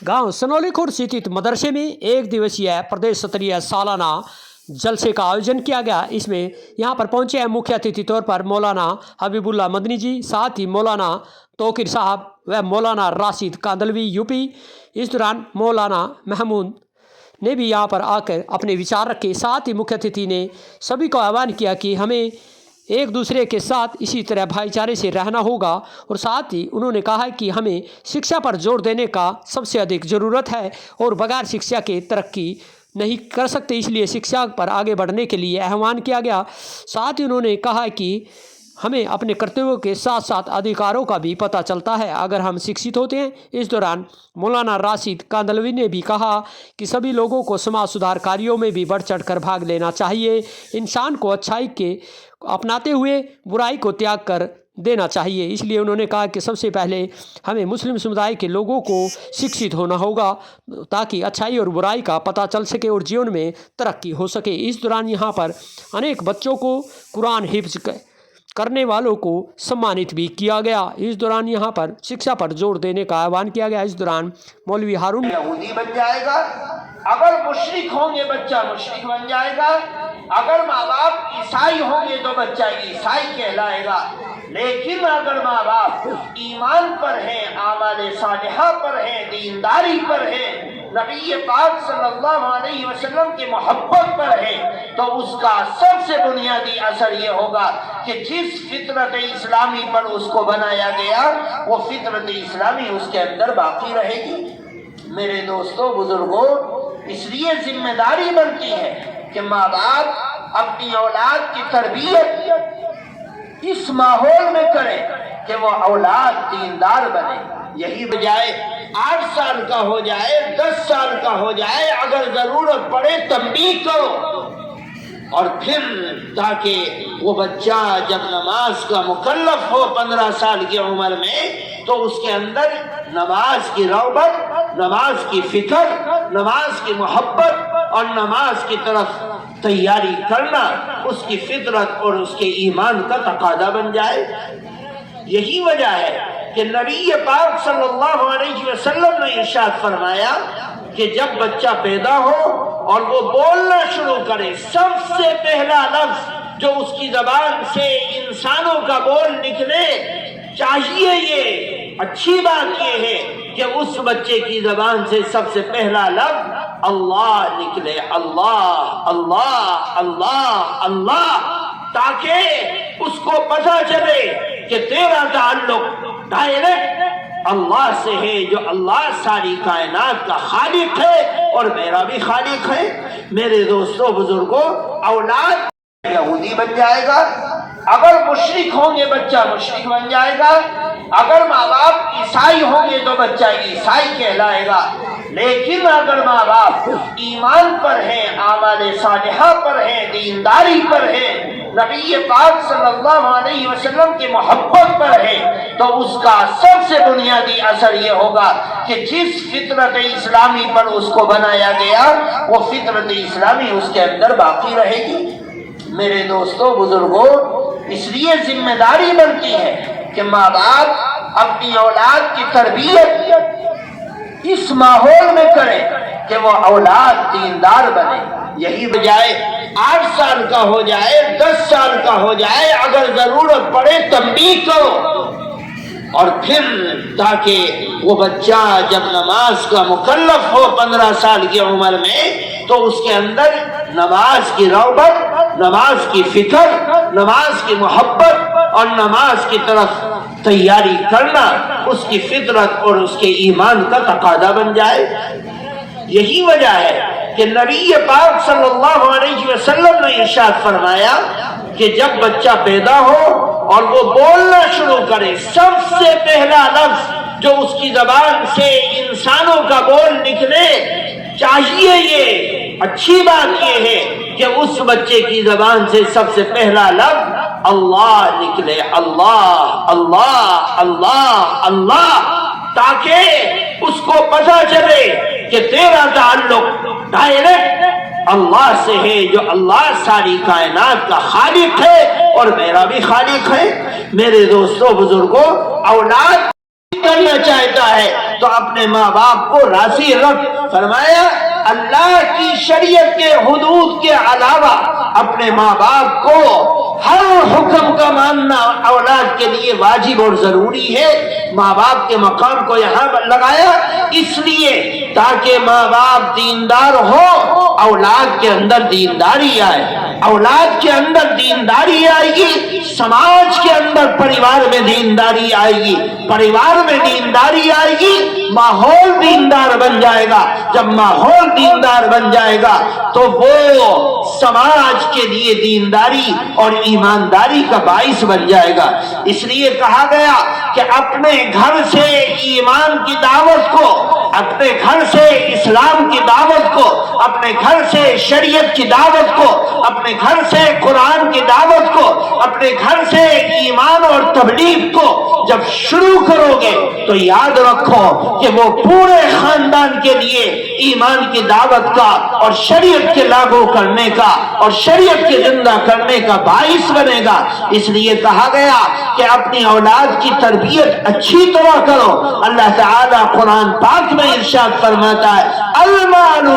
गांव सनौली खुर्द स्थित मदरसे में एक दिवसीय प्रदेश स्तरीय सालाना जलसे का आयोजन किया गया। इसमें यहाँ पर पहुँचे हैं मुख्य अतिथि तौर पर मौलाना हबीबुल्लाह मदनी जी, साथ ही मौलाना तौकीर साहब व मौलाना राशिद कांदलवी यूपी। इस दौरान मौलाना महमूद ने भी यहाँ पर आकर अपने विचार रखे। साथ ही मुख्य अतिथि ने सभी को आह्वान किया कि हमें एक दूसरे के साथ इसी तरह भाईचारे से रहना होगा, और साथ ही उन्होंने कहा कि हमें शिक्षा पर जोर देने का सबसे अधिक ज़रूरत है और बगैर शिक्षा के तरक्की नहीं कर सकते, इसलिए शिक्षा पर आगे बढ़ने के लिए आह्वान किया गया। साथ ही उन्होंने कहा कि हमें अपने कर्तव्यों के साथ साथ अधिकारों का भी पता चलता है अगर हम शिक्षित होते हैं। इस दौरान मौलाना राशिद कांदलवी ने भी कहा कि सभी लोगों को समाज सुधार कार्यों में भी बढ़ चढ़ कर भाग लेना चाहिए। इंसान को अच्छाई के अपनाते हुए बुराई को त्याग कर देना चाहिए। इसलिए उन्होंने कहा कि सबसे पहले हमें मुस्लिम समुदाय के लोगों को शिक्षित होना होगा ताकि अच्छाई और बुराई का पता चल सके और जीवन में तरक्की हो सके। इस दौरान यहाँ पर अनेक बच्चों को कुरान हिफ्ज करने वालों को सम्मानित भी किया गया। इस दौरान यहाँ पर शिक्षा पर जोर देने का आह्वान किया गया। इस दौरान मौलवी हारून यहूदी बन जाएगा, अगर मुशरिक होंगे बच्चा मुशरिक बन जाएगा, अगर माँ बाप ईसाई होंगे तो बच्चा ईसाई कहलाएगा। लेकिन अगर माँ बाप ईमान पर हैं, आमाल सालिहा पर हैं, दीनदारी पर हैं, नबी पाक सल्लल्लाहु अलैहि वसल्लम की मोहब्बत पर है, तो उसका सबसे बुनियादी असर ये होगा कि जिस फितरत इस्लामी पर उसको बनाया गया वो फितरत इस्लामी उसके अंदर बाकी रहेगी। मेरे दोस्तों बुजुर्गों, इसलिए जिम्मेदारी बनती है कि माँ बाप अपनी औलाद की तरबियत इस माहौल में करें कि वो औलाद दीनदार बने। यही बजाय 8 साल का हो जाए, 10 साल का हो जाए, अगर जरूरत पड़े तंबीह करो, और फिर ताकि वो बच्चा जब नमाज का मुकल्लफ हो 15 साल की उम्र में, तो उसके अंदर नमाज की रग़बत, नमाज की फिक्र, नमाज की मोहब्बत और नमाज की तरफ तैयारी करना उसकी फितरत और उसके ईमान का तकादा बन जाए। यही वजह है कि नबी पाक सल्लल्लाहु अलैहि वसल्लम ने इरशाद फरमाया कि जब बच्चा पैदा हो और वो बोलना शुरू करे, सबसे पहला लफ्ज जो उसकी ज़बान से इंसानों का बोल निकले चाहिए, ये अच्छी बात ये है कि उस बच्चे की ज़बान से सबसे पहला लफ्ज अल्लाह निकले। अल्लाह अल्लाह अल्लाह अल्लाह, ताकि उसको पता चले कि तेरा ताल्लुक डायरेक्ट अल्लाह से है, जो अल्लाह सारी कायनात का खालिक है और मेरा भी खालिक है। मेरे दोस्तों बुजुर्गों, औलाद यहूदी बन जाएगा, अगर मुशरिक होंगे बच्चा मुशरिक बन जाएगा, अगर माँ बाप ईसाई होंगे तो बच्चा ईसाई कहलाएगा। लेकिन अगर माँ बाप ईमान पर हैं, आमाल सालिहा पर हैं, दीनदारी पर हैं, नबी पाक सल्लल्लाहु अलैहि वसल्लम की मोहब्बत पर है, तो उसका सबसे बुनियादी असर ये होगा कि जिस फितरत इस्लामी पर उसको बनाया गया वो फितरत इस्लामी उसके अंदर बाकी रहेगी। मेरे दोस्तों बुजुर्गों, इसलिए जिम्मेदारी बनती है कि माँ बाप अपनी औलाद की तरबियत इस माहौल में करें कि वो औलाद दीनदार बने। यही बजाय 8 साल का हो जाए, 10 साल का हो जाए, अगर जरूरत पड़े तंबीह करो, और फिर ताकि वो बच्चा जब नमाज का मुकल्लफ हो 15 साल की उम्र में, तो उसके अंदर नमाज की रग़बत, नमाज की फिक्र, नमाज की मोहब्बत और नमाज की तरफ तैयारी करना उसकी फितरत और उसके ईमान का तकादा बन जाए। यही वजह है कि नबी पाक सल्लल्लाहु अलैहि वसल्लम ने इरशाद फरमाया कि जब बच्चा पैदा हो और वो बोलना शुरू करे, सबसे पहला लफ्ज जो उसकी ज़बान से इंसानों का बोल निकले चाहिए, ये अच्छी बात ये है कि उस बच्चे की ज़बान से सबसे पहला लफ्ज अल्लाह निकले। अल्लाह अल्लाह अल्लाह अल्लाह, ताकि उसको पता चले कि तेरा ताल्लुक डायरेक्ट अल्लाह से है, जो अल्लाह सारी कायनात का खालिक है और मेरा भी खालिक है। मेरे दोस्तों बुजुर्गों, औलाद करना चाहता है تو اپنے ماں باپ کو راضی رکھ. فرمایا اللہ کی شریعت کے حدود کے علاوہ اپنے ماں باپ کو ہر حکم کا ماننا اولاد کے لیے واجب اور ضروری ہے. ماں باپ کے مقام کو یہاں لگایا اس لیے تاکہ ماں باپ دیندار ہو، اولاد کے اندر دینداری آئے. اولاد کے اندر دینداری آئے گی، سماج کے اندر پریوار میں دینداری آئے گی، پریوار میں دینداری آئے گی، ماحول دیندار بن جائے گا. جب ماحول دیندار بن جائے گا تو وہ سماج کے لیے دینداری اور ایمانداری کا باعث بن جائے گا. اس لیے کہا گیا کہ اپنے گھر سے ایمان کی دعوت کو، اپنے گھر سے اسلام کی دعوت کو، اپنے گھر سے شریعت کی دعوت کو، اپنے گھر سے قرآن کی دعوت کو، اپنے گھر سے ایمان اور تبلیغ کو جب شروع کرو گے تو یاد رکھو کہ وہ پورے خاندان کے لیے ایمان کی دعوت کا اور شریعت کے لاگو کرنے کا اور شریعت کے زندہ کرنے کا باعث بنے گا. اس لیے کہا گیا کہ اپنی اولاد کی تربیت اچھی طرح کرو. اللہ تعالیٰ قرآن پاک میں ارشاد فرماتا ہے المال